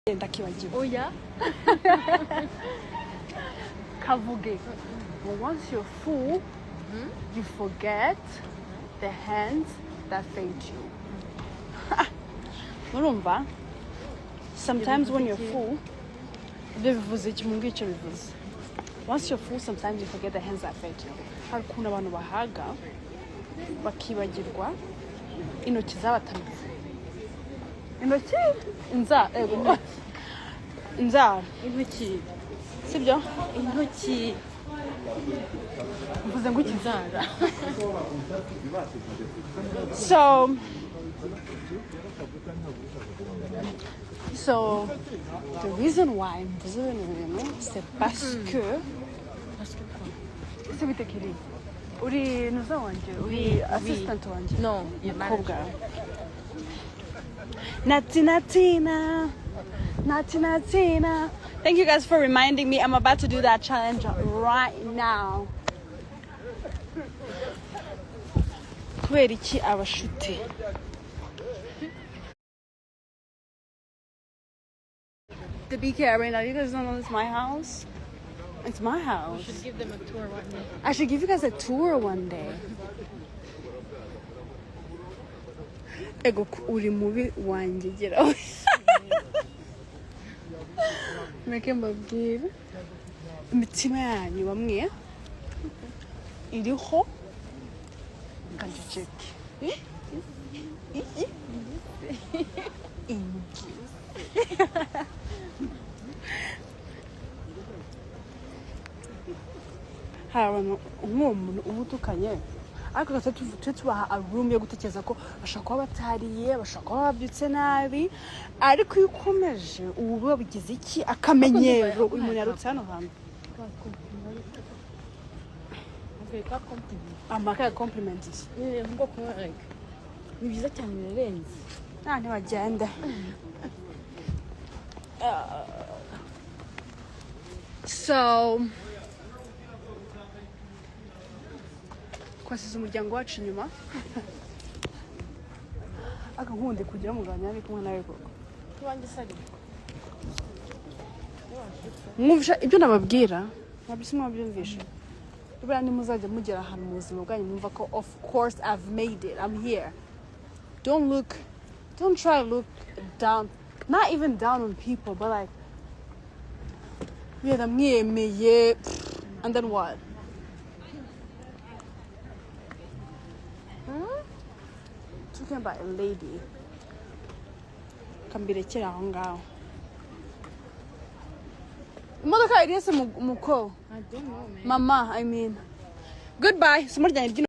Oh yeah. Kavuge. But once you're full, you forget the hands that fed you. Urumva? Sometimes when you're full, once you're full, sometimes you forget the hands that fed you. Hari ukuntu abantu bahaga bakibagirwa intoki zabatamize. Intoki inzara Intoki. sibyo? Intoki. Mvuze ngo iki? Inzara. So the reason why mvuze ibintu c'est parce que c'est bitekeri uri nuza wanje uri assistant wanje No, you're mukobwa natinatina. Thank you guys for reminding me. I'm about to do that challenge right now. Kubera iki abashuti the BK Arena, you guys don't know it's my house? It's my house. You should give them a tour one day. I should give you guys a tour one day. Ego uri mubi wanjye geraho. Meke mbabwire imitima yanyu bamwe iriho ngaceceke. Hari abantu nk'umuntu uba utukanye ariko gatatu tubaha a room yo gutekereza ko bashaka kuba batariye, bashaka kuba babyutse nabi, ariko iyo ukomeje ubu babigize iki akamenyero uyu muntu yarutse hano hantu. Amaka compliments. Ngo correct. Ni byiza cyane birarenze. Ntibagenda. So kwasize umuryango wacu inyuma akankunde kugira muganya ari kumwe nawe koko Tubange sari. mwumvisha ibyo nababwira nabise mwabyumvisha ubura ni muzajya mugera ahantu mu buzima bwanyu mwumva ko of course I've made it, I'm here. Don't try to look down, not even down on people, but like mwemeye and then what? Talking about a lady. Kambirekera aho ngaho. Imodoka iri se muko. I don't know, man. Mama, I mean. Goodbye.